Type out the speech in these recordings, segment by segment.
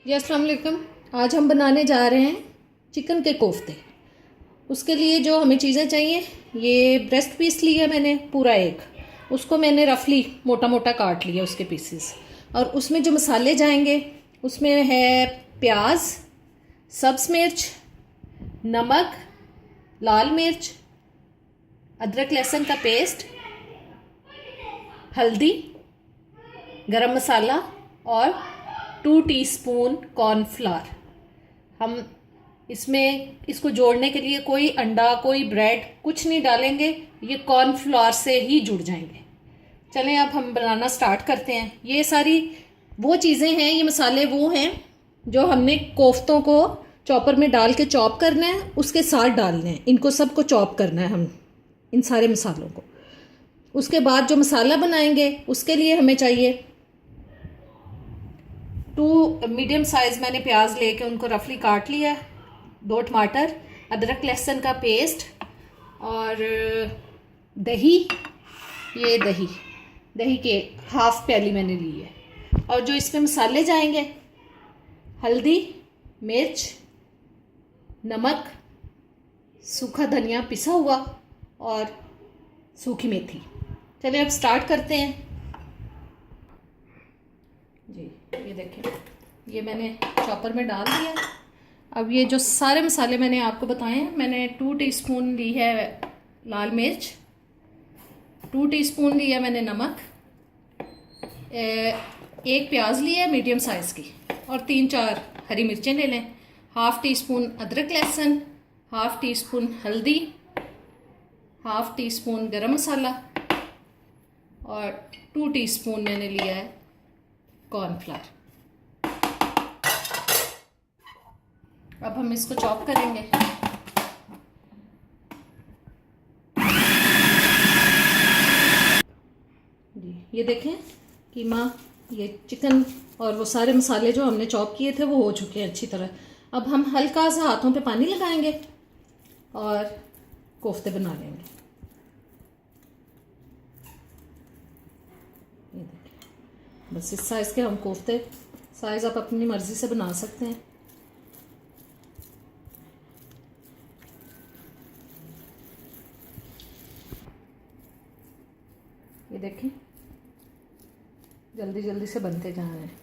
जी अस्सलाम वालेकुम। आज हम बनाने जा रहे हैं चिकन के कोफ्ते। उसके लिए जो हमें चीज़ें चाहिए, ये ब्रेस्ट पीस लिया मैंने पूरा एक, उसको मैंने रफली मोटा मोटा काट लिया उसके पीसेस। और उसमें जो मसाले जाएंगे उसमें है प्याज, सब्ज़ मिर्च, नमक, लाल मिर्च, अदरक लहसुन का पेस्ट, हल्दी, गरम मसाला और 2 टीस्पून कॉर्नफ्लावर। हम इसमें इसको जोड़ने के लिए कोई अंडा, कोई ब्रेड कुछ नहीं डालेंगे, ये कॉर्नफ्लावर से ही जुड़ जाएंगे। चलें अब हम बनाना स्टार्ट करते हैं। ये सारी वो चीज़ें हैं, ये मसाले वो हैं जो हमने कोफ्तों को चॉपर में डाल के चॉप करना है, उसके साथ डालने हैं। इनको सबको चॉप करना है हम, इन सारे मसालों को। उसके बाद जो मसाला बनाएंगे उसके लिए हमें चाहिए 2 मीडियम साइज़ मैंने प्याज लेके उनको रफली काट लिया, 2 टमाटर, अदरक लहसुन का पेस्ट और दही। ये दही के हाफ प्याली मैंने ली है। और जो इसमें मसाले जाएंगे, हल्दी, मिर्च, नमक, सूखा धनिया पिसा हुआ और सूखी मेथी। चलिए अब स्टार्ट करते हैं जी। ये देखें, ये मैंने चॉपर में डाल दिया। अब ये जो सारे मसाले मैंने आपको बताए हैं, मैंने 2 टीस्पून ली है लाल मिर्च, 2 टीस्पून लिया मैंने नमक, एक प्याज लिया है मीडियम साइज़ की और 3-4 हरी मिर्चें ले लें। हाफ टी स्पून अदरक लहसुन, हाफ टी स्पून हल्दी, हाफ टी स्पून गरम मसाला और 2 टीस्पून मैंने लिया है कॉर्नफ्लावर। अब हम इसको चॉप करेंगे। जी ये देखें, कीमा, ये चिकन और वो सारे मसाले जो हमने चॉप किए थे वो हो चुके हैं अच्छी तरह। अब हम हल्का सा हाथों पे पानी लगाएंगे और कोफ्ते बना लेंगे। ये देखिए, बस इस साइज़ के हम कोफ्ते, साइज़ आप अपनी मर्ज़ी से बना सकते हैं। ये देखें, जल्दी जल्दी से बनते जा रहे हैं।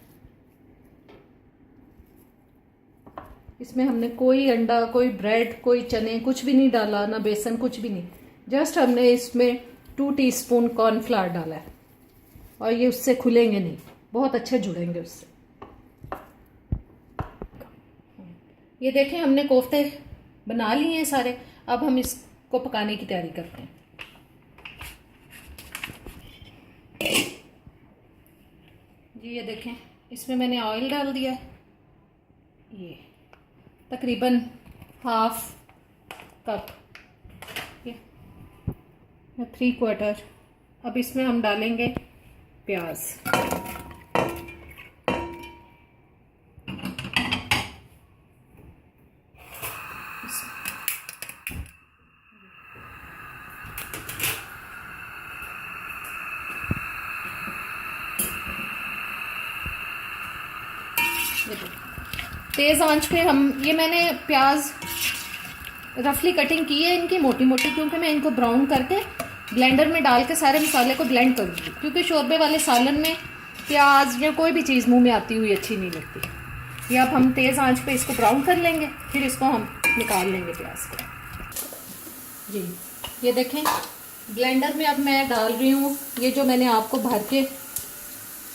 इसमें हमने कोई अंडा, कोई ब्रेड, कोई चने कुछ भी नहीं डाला, ना बेसन, कुछ भी नहीं। जस्ट हमने इसमें 2 टीस्पून कॉर्नफ्लावर डाला है और ये उससे खुलेंगे नहीं, बहुत अच्छे जुड़ेंगे उससे। ये देखें, हमने कोफ्ते बना लिए हैं सारे। अब हम इसको पकाने की तैयारी करते हैं। जी ये देखें, इसमें मैंने ऑयल डाल दिया है, ये तकरीबन हाफ कप, ये 3/4। अब इसमें हम डालेंगे प्याज। तेज़ आंच पे हम, ये मैंने प्याज रफली कटिंग की है इनकी मोटी मोटी, क्योंकि मैं इनको ब्राउन करके ब्लेंडर में डाल के सारे मसाले को ब्लेंड करूँगी, क्योंकि शोरबे वाले सालन में प्याज या कोई भी चीज़ मुंह में आती हुई अच्छी नहीं लगती। ये अब हम तेज़ आंच पे इसको ब्राउन कर लेंगे, फिर इसको हम निकाल लेंगे प्याज को। जी ये देखें, ब्लेंडर में अब मैं डाल रही हूँ, ये जो मैंने आपको भर के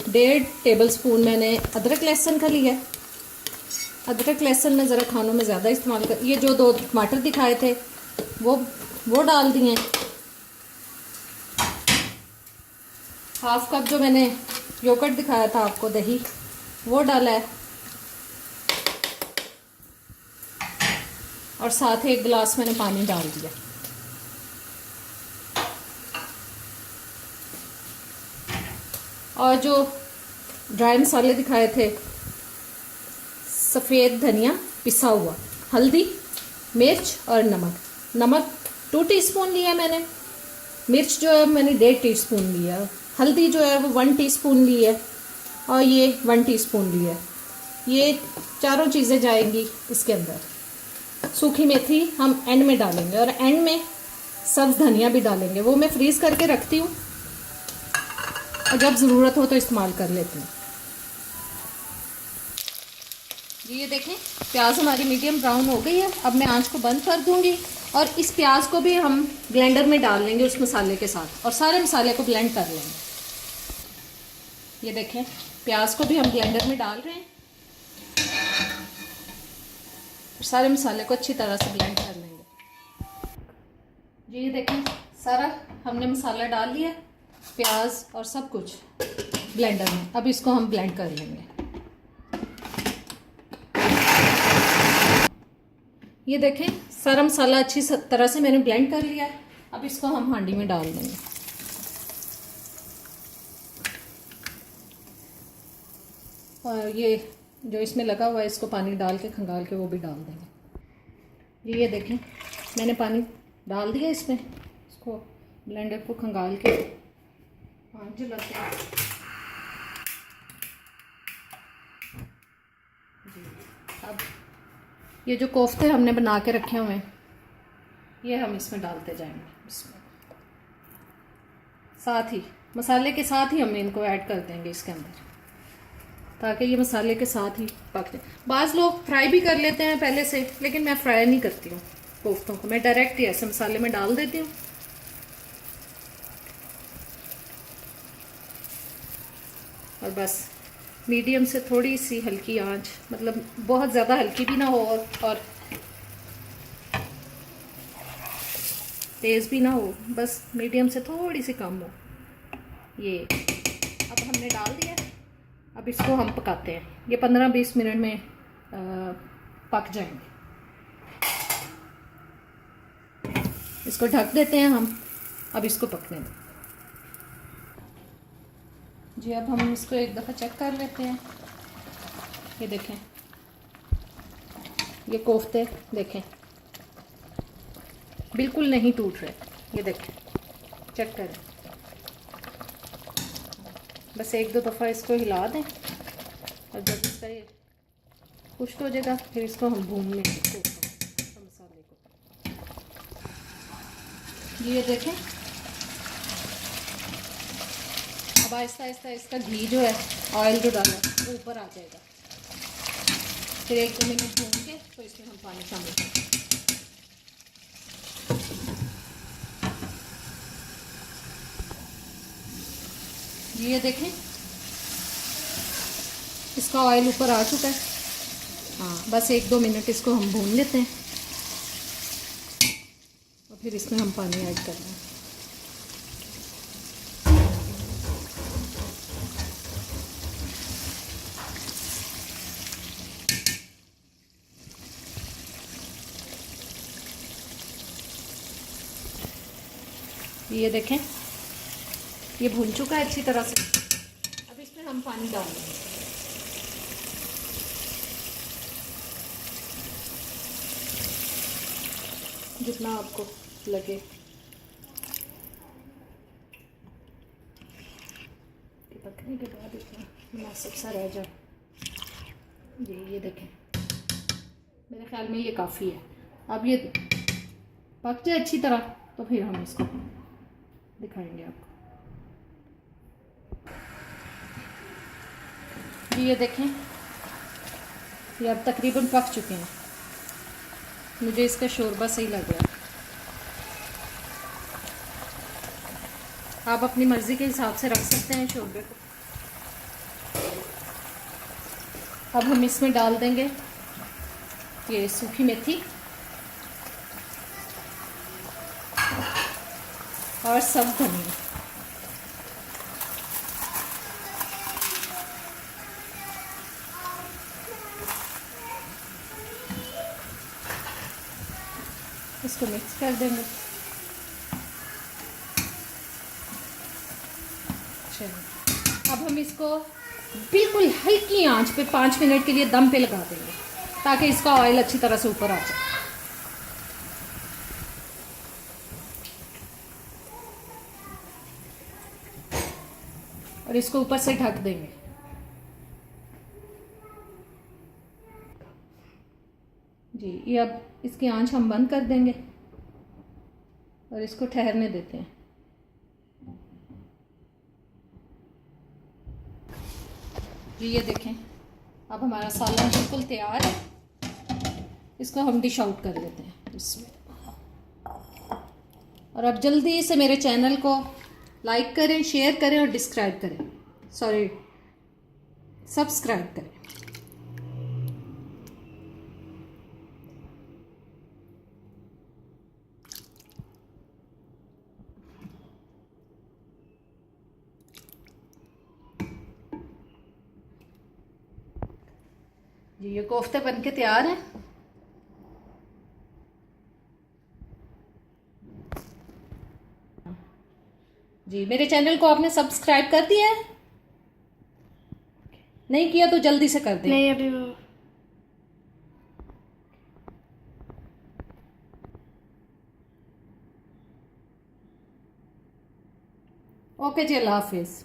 1.5 टेबलस्पून मैंने अदरक लहसुन का लिया है। अदरक लहसुन में ज़रा खानों में ज़्यादा इस्तेमाल कर। ये जो 2 टमाटर दिखाए थे वो डाल दिए। हाफ कप जो मैंने योगर्ट दिखाया था आपको, दही, वो डाला है और साथ 1 गिलास मैंने पानी डाल दिया। और जो ड्राई मसाले दिखाए थे, सफ़ेद धनिया पिसा हुआ, हल्दी, मिर्च और नमक 2 टीस्पून लिया मैंने। मिर्च जो है मैंने 1.5 टीस्पून लिया। हल्दी जो है वो 1 टीस्पून ली है और ये 1 टीस्पून ली है। ये चारों चीज़ें जाएंगी इसके अंदर। सूखी मेथी हम एंड में डालेंगे और एंड में सब्ज धनिया भी डालेंगे, वो मैं फ्रीज करके रखती हूँ और जब ज़रूरत हो तो इस्तेमाल कर लेती हूँ। ये देखें प्याज हमारी मीडियम ब्राउन हो गई है। अब मैं आंच को बंद कर दूंगी और इस प्याज को भी हम ब्लेंडर में डाल लेंगे उस मसाले के साथ और सारे मसाले को ब्लेंड कर लेंगे। ये देखें प्याज को भी हम ब्लेंडर में डाल रहे हैं, सारे मसाले को अच्छी तरह से ब्लेंड कर लेंगे। ये देखें सारा हमने मसाला डाल लिया, प्याज और सब कुछ ब्लेंडर में। अब इसको हम ब्लेंड कर लेंगे। ये देखें सारा मसाला अच्छी तरह से मैंने ब्लेंड कर लिया है। अब इसको हम हांडी में डाल देंगे। और ये जो इसमें लगा हुआ है इसको पानी डाल के खंगाल के वो भी डाल देंगे। ये देखें मैंने पानी डाल दिया इसमें, इसको ब्लेंडर को खंगाल के आँच जलाते हैं। अब ये जो कोफ्ते हमने बना के रखे हुए हैं ये हम इसमें डालते जाएंगे। इसमें साथ ही मसाले के साथ ही हम इनको ऐड कर देंगे इसके अंदर, ताकि ये मसाले के साथ ही पक जाए। बाज़ लोग फ्राई भी कर लेते हैं पहले से, लेकिन मैं फ्राई नहीं करती हूँ कोफ्तों को, मैं डायरेक्ट ही ऐसे मसाले में डाल देती हूँ। और बस मीडियम से थोड़ी सी हल्की आंच, मतलब बहुत ज़्यादा हल्की भी ना हो और तेज़ भी ना हो, बस मीडियम से थोड़ी सी कम हो। ये अब हमने डाल दिया। अब इसको हम पकाते हैं। ये 15-20 मिनट में पक जाएंगे। इसको ढक देते हैं हम। अब इसको पकने दें जी। अब हम इसको एक दफ़ा चेक कर लेते हैं। ये देखें ये कोफ्ते देखें बिल्कुल नहीं टूट रहे। ये देखें चेक करें, बस एक दो दफ़ा इसको हिला दें और जब इसका ये खुश्क हो जाएगा फिर इसको हम भून लेंगे मसाले को। ये देखें अब आहिस्ता आहिस्ता इसका घी जो है, ऑयल जो डाला है वो ऊपर आ जाएगा। फिर 1-2 मिनट भून के तो इसमें हम पानी शामिल करेंगे। ये देखें इसका ऑयल ऊपर आ चुका है। हाँ बस 1-2 मिनट इसको हम भून लेते हैं और फिर इसमें हम पानी ऐड कर दें। ये देखें ये भून चुका है अच्छी तरह से। अब इसमें हम पानी डाल देंगे। जितना आपको लगे। पकने के बाद इतना मुनासिब सा रह जाए। ये देखें मेरे ख्याल में ये काफ़ी है। अब ये पक जाए अच्छी तरह तो फिर हम इसको दिखाएंगे आपको। ये देखें ये अब तकरीबन पक चुके हैं। मुझे इसका शोरबा सही लग रहा है। आप अपनी मर्ज़ी के हिसाब से रख सकते हैं शोरबे को। अब हम इसमें डाल देंगे ये सूखी मेथी और सब धनिया। इसको मिक्स कर देंगे। चलिए अब हम इसको बिल्कुल हल्की आंच पे 5 मिनट के लिए दम पे लगा देंगे ताकि इसका ऑयल अच्छी तरह से ऊपर आ जाए। और इसको ऊपर से ढक देंगे। जी ये अब इसकी आंच हम बंद कर देंगे और इसको ठहरने देते हैं। जी ये देखें, अब हमारा सालन बिल्कुल तैयार है। इसको हम डिश आउट कर देते हैं इसमें। और अब जल्दी से मेरे चैनल को लाइक करें, शेयर करें और सब्सक्राइब करें। जी ये कोफ्ते बनके तैयार हैं। जी मेरे चैनल को आपने सब्सक्राइब कर दिया है? नहीं किया तो जल्दी से कर दें। नहीं अभी ओके जी, अल्लाह हाफिज़।